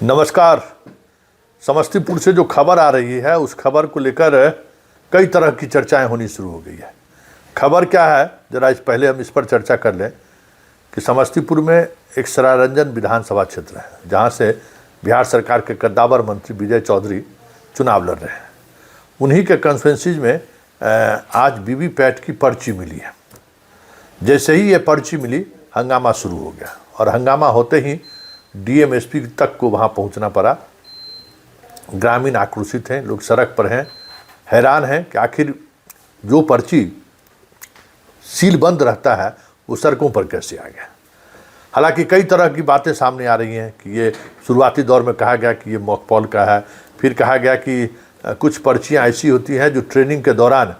नमस्कार। समस्तीपुर से जो खबर आ रही है उस खबर को लेकर कई तरह की चर्चाएं होनी शुरू हो गई है। खबर क्या है, जरा इस पहले हम इस पर चर्चा कर लें कि समस्तीपुर में एक सरायरंजन विधानसभा क्षेत्र है जहां से बिहार सरकार के कद्दावर मंत्री विजय चौधरी चुनाव लड़ रहे हैं। उन्हीं के कंस्टिट्यूएंसी में आज वीवीपैट की पर्ची मिली है। जैसे ही ये पर्ची मिली हंगामा शुरू हो गया और हंगामा होते ही डीएम एसपी तक को वहाँ पहुँचना पड़ा। ग्रामीण आक्रोशित हैं, लोग सड़क पर हैं, हैरान हैं कि आखिर जो पर्ची सील बंद रहता है वो सड़कों पर कैसे आ गया। हालांकि कई तरह की बातें सामने आ रही हैं कि ये शुरुआती दौर में कहा गया कि ये मॉकपॉल का है, फिर कहा गया कि कुछ पर्चियाँ ऐसी होती हैं जो ट्रेनिंग के दौरान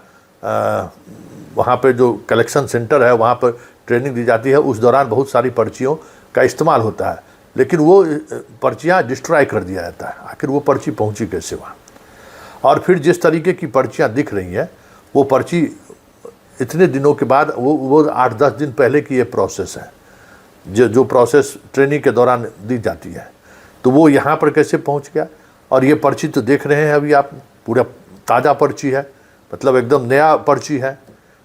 वहाँ पे जो कलेक्शन सेंटर है वहाँ पर ट्रेनिंग दी जाती है, उस दौरान बहुत सारी पर्चियों का इस्तेमाल होता है, लेकिन वो पर्चियाँ डिस्ट्रॉय कर दिया जाता है। आखिर वो पर्ची पहुँची कैसे वहाँ। और फिर जिस तरीके की पर्चियाँ दिख रही हैं वो पर्ची इतने दिनों के बाद वो 8-10 दिन पहले की ये प्रोसेस है जो प्रोसेस ट्रेनिंग के दौरान दी जाती है, तो वो यहाँ पर कैसे पहुँच गया। और ये पर्ची तो देख रहे हैं अभी आप, पूरा ताज़ा पर्ची है, मतलब एकदम नया पर्ची है।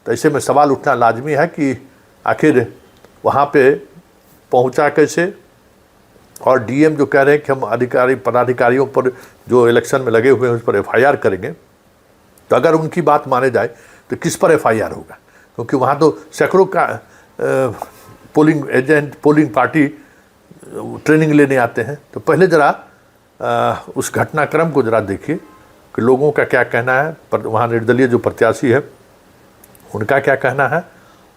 तो ऐसे में सवाल उठना लाजमी है कि आखिर वहाँ पे पहुँचा कैसे। और डीएम जो कह रहे हैं कि हम पदाधिकारियों पर जो इलेक्शन में लगे हुए हैं उस पर एफआईआर करेंगे, तो अगर उनकी बात माने जाए तो किस पर एफआईआर होगा, क्योंकि वहाँ तो सैकड़ों का polling agent, polling party training लेने आते हैं। तो पहले ज़रा उस घटनाक्रम को ज़रा देखिए कि लोगों का क्या कहना है, पर वहाँ निर्दलीय जो प्रत्याशी है उनका क्या कहना है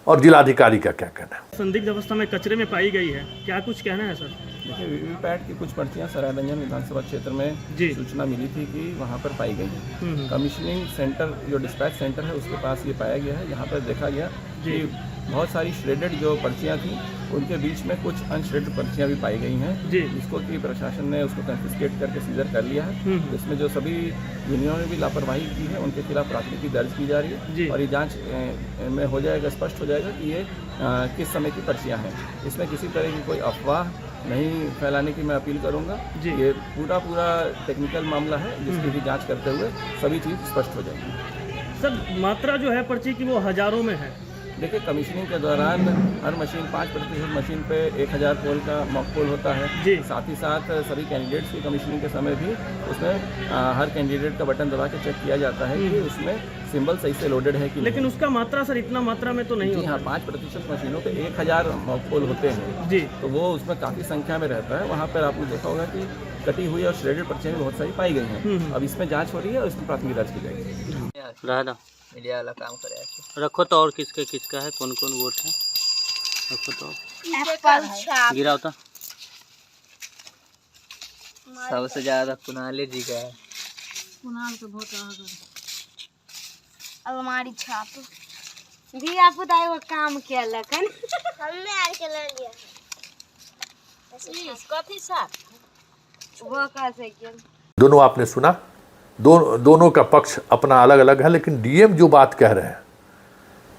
और जिलाधिकारी का क्या कहना है। संदिग्ध अवस्था में कचरे में पाई गई है, क्या कुछ कहना है सर? देखिए, वीवीपैट की कुछ पर्चियाँ सरायरंजन विधानसभा क्षेत्र में सूचना मिली थी कि वहाँ पर पाई गई हैं। कमीशनिंग सेंटर जो डिस्पैच सेंटर है उसके पास ये पाया गया है। यहाँ पर देखा गया कि बहुत सारी श्रेडेड जो पर्चियाँ थी उनके बीच में कुछ अनश्रेडेड पर्चियाँ भी पाई गई हैं, जिसको कि प्रशासन ने उसको कंफिस्केट करके सीजर कर लिया है। इसमें जो सभी यूनियनों ने भी लापरवाही की है उनके खिलाफ प्राथमिकी दर्ज की जा रही है और ये जांच में हो जाएगा, स्पष्ट हो जाएगा कि ये किस समय की पर्चियाँ हैं। इसमें किसी तरह की कोई अफवाह नहीं फैलाने की मैं अपील करूंगा। ये पूरा टेक्निकल मामला है जिसकी भी जांच करते हुए सभी चीज़ स्पष्ट हो जाएगी। सर, मात्रा जो है पर्ची की वो हजारों में है। देखिए, कमीशनिंग के दौरान हर मशीन 5% मशीन पे 1000 पोल का मॉक पोल होता है। साथ ही साथ सभी कैंडिडेट्स की कमीशनिंग के समय भी उसमें हर कैंडिडेट का बटन दबा के चेक किया जाता है कि उसमें सिंबल सही से लोडेड है कि नहीं। लेकिन उसका मात्रा सर इतना मात्रा में तो नहीं होता। हाँ, 5% मशीनों पे 1000 मॉक पोल होते हैं जी, तो वो उसमें काफ़ी संख्या में रहता है। वहाँ पर आपने देखा होगा कि कटी हुई और श्रेडेड पर्चियाँ भी बहुत सारी पाई गई हैं। अब इसमें जाँच हो रही है और इसमें प्राथमिकी दर्ज की जाएगी। मीडिया वाला काम करे रखो तो और किसका है, कौन कौन वोट है रखो तो गिरा होता। सबसे ज्यादा कुणाल जी का है। कुणाल के वोट अलमारी छाप भी आप बताए वो काम किया लखन हमने आर के ले लिया कथी साथ वो कैसे किया। दोनों आपने सुना, दोनों का पक्ष अपना अलग अलग है, लेकिन डीएम जो बात कह रहे हैं,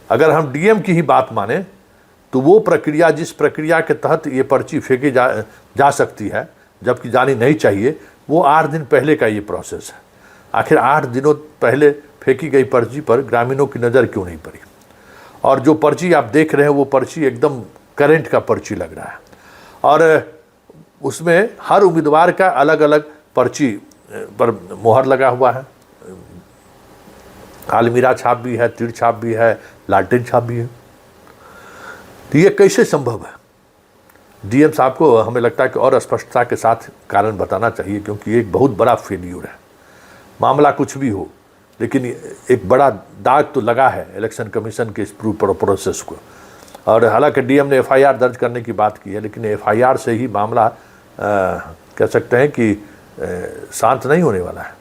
अगर हम डीएम की ही बात माने तो वो प्रक्रिया, जिस प्रक्रिया के तहत ये पर्ची फेंकी जा सकती है जबकि जानी नहीं चाहिए, वो 8 दिन पहले का ये प्रोसेस है। आखिर 8 दिनों पहले फेंकी गई पर्ची पर ग्रामीणों की नज़र क्यों नहीं पड़ी। और जो पर्ची आप देख रहे हैं वो पर्ची एकदम करंट का पर्ची लग रहा है और उसमें हर उम्मीदवार का अलग अलग पर्ची पर मोहर लगा हुआ है। आलमीरा छाप भी है, तीर छाप भी है, लालटेन छाप भी है। तो ये कैसे संभव है? डीएम साहब को हमें लगता है कि और स्पष्टता के साथ कारण बताना चाहिए, क्योंकि ये एक बहुत बड़ा फेल्यूर है। मामला कुछ भी हो, लेकिन एक बड़ा दाग तो लगा है इलेक्शन कमीशन के इस प्रोसेस को। और हालांकि डीएम ने एफआईआर दर्ज करने की बात की है, लेकिन एफआईआर से ही मामला कह सकते हैं कि शांत नहीं होने वाला है,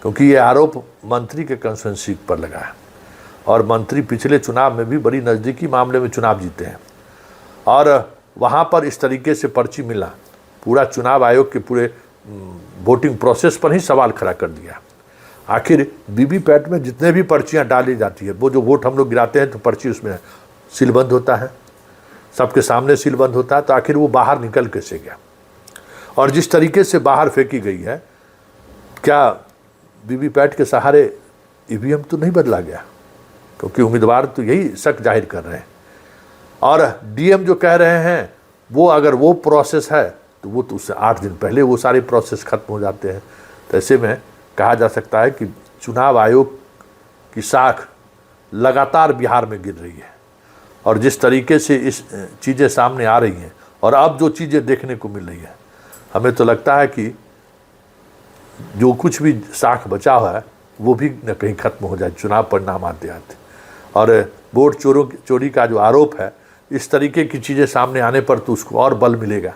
क्योंकि ये आरोप मंत्री के कंस्टिट्यूएंसी पर लगा है और मंत्री पिछले चुनाव में भी बड़ी नज़दीकी मामले में चुनाव जीते हैं और वहाँ पर इस तरीके से पर्ची मिलना पूरा चुनाव आयोग के पूरे वोटिंग प्रोसेस पर ही सवाल खड़ा कर दिया। आखिर वीवीपैट में जितने भी पर्चियाँ डाली जाती है, वो जो वोट हम लोग गिराते हैं तो पर्ची उसमें सीलबंद होता है, सबके सामने सीलबंद होता है, तो आखिर वो बाहर निकल कैसे गया। और जिस तरीके से बाहर फेंकी गई है, क्या वीवीपैट के सहारे ईवीएम तो नहीं बदला गया? क्योंकि उम्मीदवार तो यही शक जाहिर कर रहे हैं। और डीएम जो कह रहे हैं वो अगर वो प्रोसेस है तो वो तो उससे 8 दिन पहले वो सारे प्रोसेस खत्म हो जाते हैं। तो ऐसे में कहा जा सकता है कि चुनाव आयोग की साख लगातार बिहार में गिर रही है। और जिस तरीके से इस चीज़ें सामने आ रही हैं और अब जो चीज़ें देखने को मिल रही हैं, हमें तो लगता है कि जो कुछ भी साख बचा हुआ है वो भी न कहीं खत्म हो जाए चुनाव परिणाम आते आते। और वोट चोरी का जो आरोप है, इस तरीके की चीज़ें सामने आने पर तो उसको और बल मिलेगा।